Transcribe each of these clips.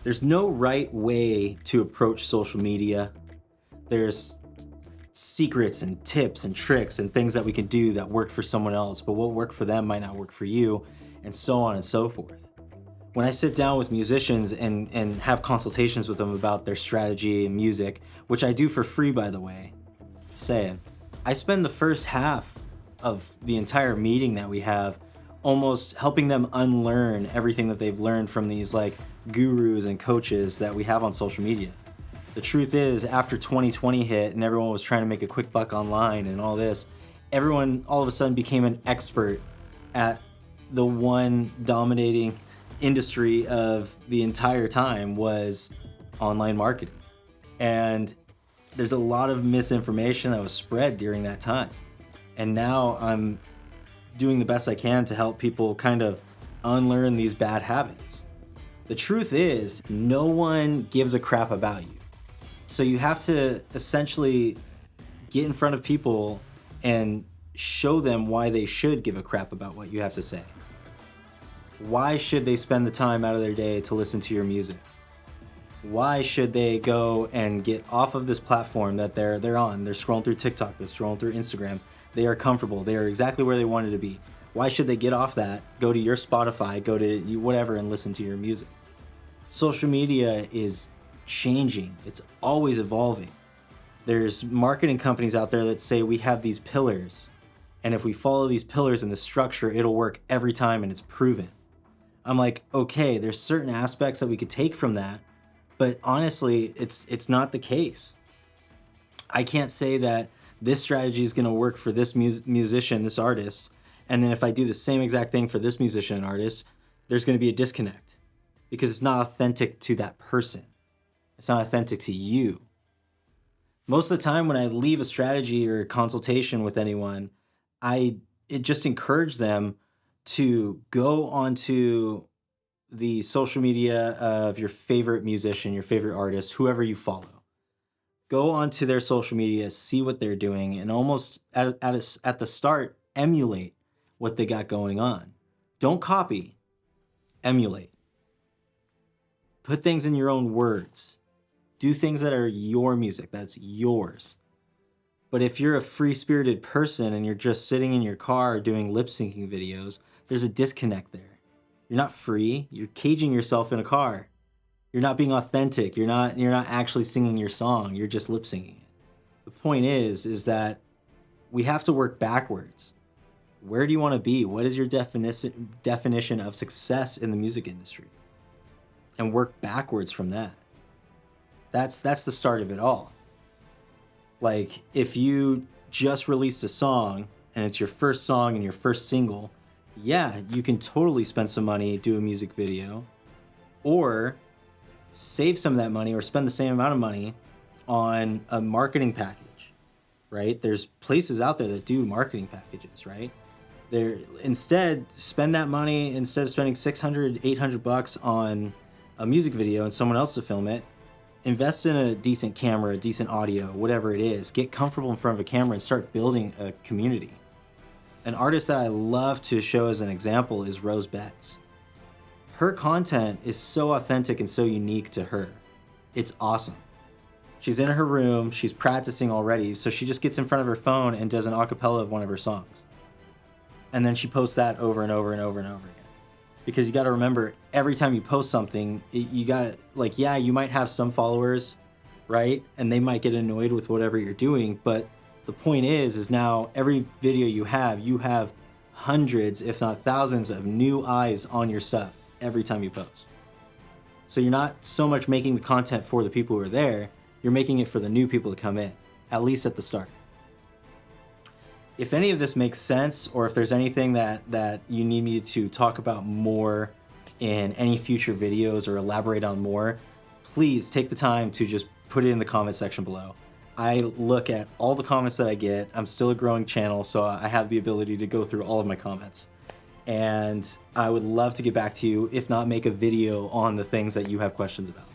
There's no right way to approach social media. There's secrets and tips and tricks and things that we can do that work for someone else, but what worked for them might not work for you, and so on and so forth. When I sit down with musicians and have consultations with them about their strategy and music, which I do for free, by the way, saying, I spend the first half of the entire meeting that we have almost helping them unlearn everything that they've learned from these like gurus and coaches that we have on social media. The truth is, after 2020 hit and everyone was trying to make a quick buck online and all this, everyone all of a sudden became an expert at the one dominating industry of the entire time was online marketing. And there's a lot of misinformation that was spread during that time. And now I'm doing the best I can to help people kind of unlearn these bad habits. The truth is, no one gives a crap about you. So you have to essentially get in front of people and show them why they should give a crap about what you have to say. Why should they spend the time out of their day to listen to your music? Why should they go and get off of this platform that they're on? They're scrolling through TikTok, they're scrolling through Instagram. They are comfortable. They are exactly where they wanted to be. Why should they get off that, go to your Spotify, go to you whatever and listen to your music? Social media is changing. It's always evolving. There's marketing companies out there that say we have these pillars, and if we follow these pillars in the structure, it'll work every time and it's proven. I'm like, okay, there's certain aspects that we could take from that, but honestly, it's not the case. I can't say that this strategy is going to work for this musician, this artist, and then if I do the same exact thing for this musician and artist, there's going to be a disconnect because it's not authentic to that person. It's not authentic to you. Most of the time when I leave a strategy or a consultation with anyone, it just encourage them to go onto the social media of your favorite musician, your favorite artist, whoever you follow. Go onto their social media, see what they're doing, and almost at the start, emulate what they got going on. Don't copy, emulate. Put things in your own words. Do things that are your music, that's yours. But if you're a free-spirited person and you're just sitting in your car doing lip-syncing videos, there's a disconnect there. You're not free, you're caging yourself in a car. You're not being authentic, you're not actually singing your song, you're just lip-syncing it. The point is that we have to work backwards. Where do you want to be? What is your definition of success in the music industry? And work backwards from that. That's the start of it all. Like, if you just released a song and it's your first song and your first single, yeah, you can totally spend some money, do a music video, or save some of that money or spend the same amount of money on a marketing package, right? There's places out there that do marketing packages, right? Instead, spend that money, instead of spending $600, $800 on a music video and someone else to film it, invest in a decent camera, decent audio, whatever it is. Get comfortable in front of a camera and start building a community. An artist that I love to show as an example is Rose Betts. Her content is so authentic and so unique to her. It's awesome. She's in her room, she's practicing already, so she just gets in front of her phone and does an acapella of one of her songs. And then she posts that over and over and over and over again. Because you got to remember, every time you post something, you got, like, yeah, you might have some followers, right? And they might get annoyed with whatever you're doing. But the point is now every video you have hundreds, if not thousands, of new eyes on your stuff every time you post. So you're not so much making the content for the people who are there, you're making it for the new people to come in, at least at the start. If any of this makes sense, or if there's anything that you need me to talk about more in any future videos or elaborate on more, please take the time to just put it in the comment section below. I look at all the comments that I get. I'm still a growing channel, so I have the ability to go through all of my comments. And I would love to get back to you, if not make a video on the things that you have questions about.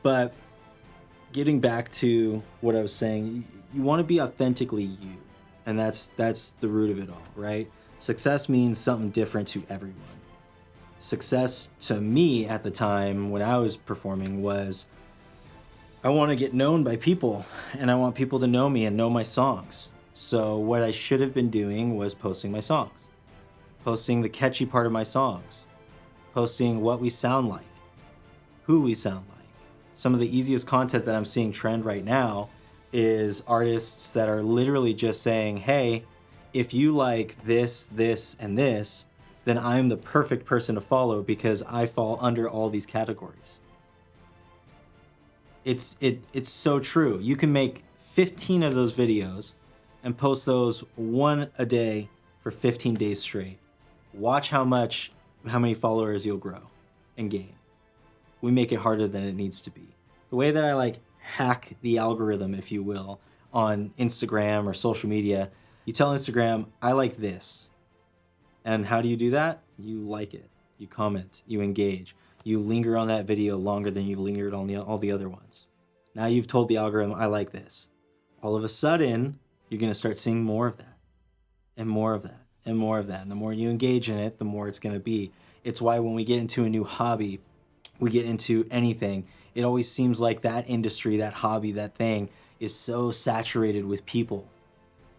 But getting back to what I was saying, you want to be authentically you. And that's the root of it all, right? Success means something different to everyone. Success to me at the time when I was performing was, I want to get known by people, and I want people to know me and know my songs. So what I should have been doing was posting my songs, posting the catchy part of my songs, posting what we sound like, who we sound like. Some of the easiest content that I'm seeing trend right now is artists that are literally just saying, hey, if you like this, this, and this, then I'm the perfect person to follow because I fall under all these categories. It's so true. You can make 15 of those videos and post those one a day for 15 days straight. Watch how many followers you'll grow and gain. We make it harder than it needs to be. The way that I hack the algorithm, if you will, on Instagram or social media, you tell Instagram, I like this. And how do you do that? You like it, you comment, you engage, you linger on that video longer than you've lingered on all the other ones. Now you've told the algorithm, I like this. All of a sudden, you're gonna start seeing more of that, and more of that, and more of that. And the more you engage in it, the more it's gonna be. It's why when we get into a new hobby, we get into anything, it always seems like that industry, that hobby, that thing is so saturated with people.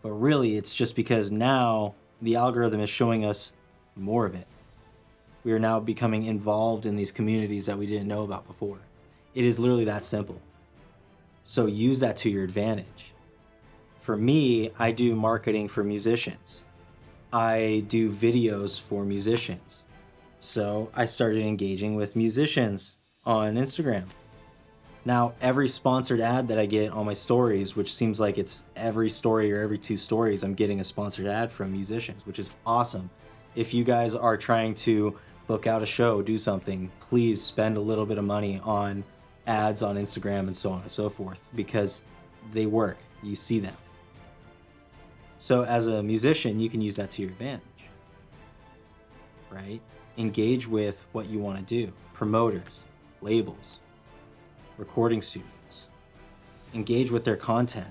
But really, it's just because now the algorithm is showing us more of it. We are now becoming involved in these communities that we didn't know about before. It is literally that simple. So use that to your advantage. For me, I do marketing for musicians. I do videos for musicians. So I started engaging with musicians on Instagram. Now, every sponsored ad that I get on my stories, which seems like it's every story or every 2 stories, I'm getting a sponsored ad from musicians, which is awesome. If you guys are trying to book out a show, do something, please spend a little bit of money on ads on Instagram and so on and so forth, because they work. You see them. So as a musician, you can use that to your advantage, right? Engage with what you want to do. Promoters, labels, recording studios. Engage with their content.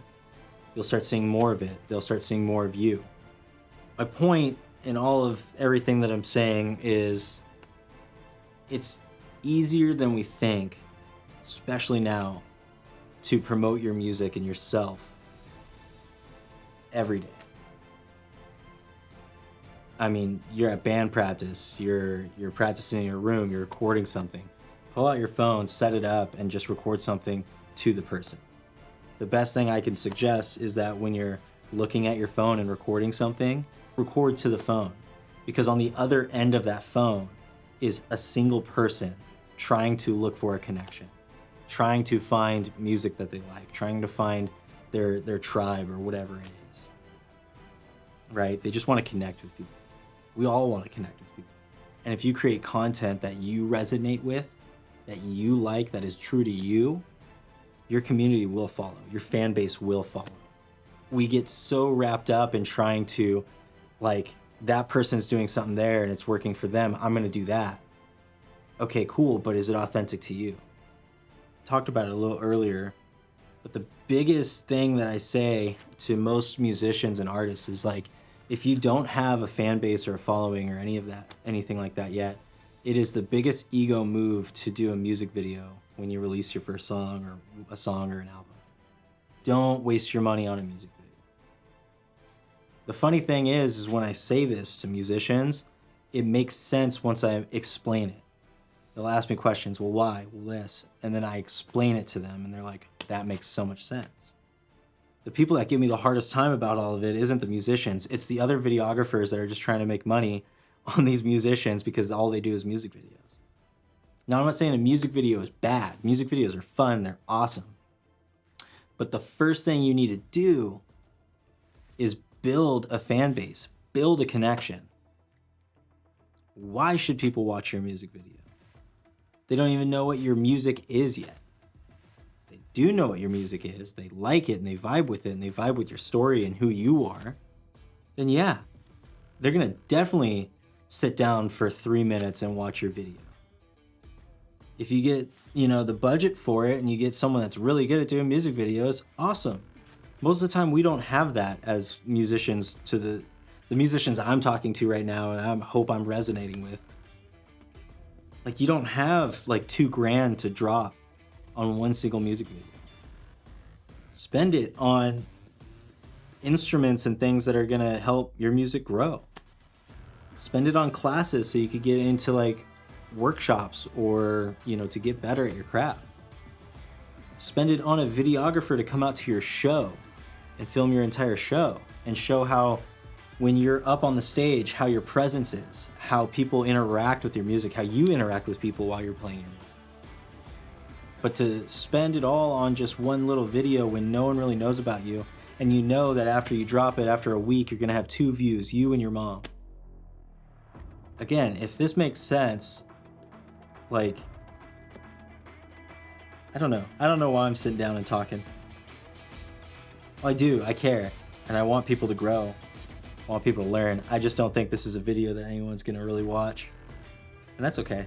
You'll start seeing more of it. They'll start seeing more of you. My point in all of everything that I'm saying is it's easier than we think, especially now, to promote your music and yourself every day. I mean, you're at band practice, you're practicing in your room, you're recording something. Pull out your phone, set it up, and just record something to the person. The best thing I can suggest is that when you're looking at your phone and recording something, record to the phone. Because on the other end of that phone is a single person trying to look for a connection, trying to find music that they like, trying to find their tribe or whatever it is. Right? They just want to connect with people. We all want to connect with people. And if you create content that you resonate with, that you like, that is true to you, your community will follow. Your fan base will follow. We get so wrapped up in trying to, that person's doing something there and it's working for them, I'm going to do that. Okay, cool, but is it authentic to you? Talked about it a little earlier, but the biggest thing that I say to most musicians and artists is if you don't have a fan base or a following or anything like that yet, it is the biggest ego move to do a music video when you release your first song or a song or an album. Don't waste your money on a music video. The funny thing is when I say this to musicians, it makes sense once I explain it. They'll ask me questions, well, why? Well, this. And then I explain it to them and they're like, that makes so much sense. The people that give me the hardest time about all of it isn't the musicians. It's the other videographers that are just trying to make money on these musicians because all they do is music videos. Now, I'm not saying a music video is bad. Music videos are fun. They're awesome. But the first thing you need to do is build a fan base, build a connection. Why should people watch your music video? They don't even know what your music is yet. They do know what your music is, they like it and they vibe with it and they vibe with your story and who you are, then yeah, they're gonna definitely sit down for 3 minutes and watch your video. If you get, the budget for it and you get someone that's really good at doing music videos, awesome. Most of the time we don't have that as musicians. To the musicians I'm talking to right now and I hope I'm resonating with, Like, you don't have like $2,000 to drop on one single music video. Spend it on instruments and things that are gonna help your music grow. Spend it on classes so you could get into like workshops or, to get better at your craft. Spend it on a videographer to come out to your show and film your entire show and show how, when you're up on the stage, how your presence is, how people interact with your music, how you interact with people while you're playing your music. But to spend it all on just one little video when no one really knows about you, and you know that after you drop it, after a week, you're gonna have 2 views, you and your mom. Again, if this makes sense, like, I don't know why I'm sitting down and talking. Well, I do, I care, and I want people to grow. I want people to learn. I just don't think this is a video that anyone's gonna really watch. And that's okay.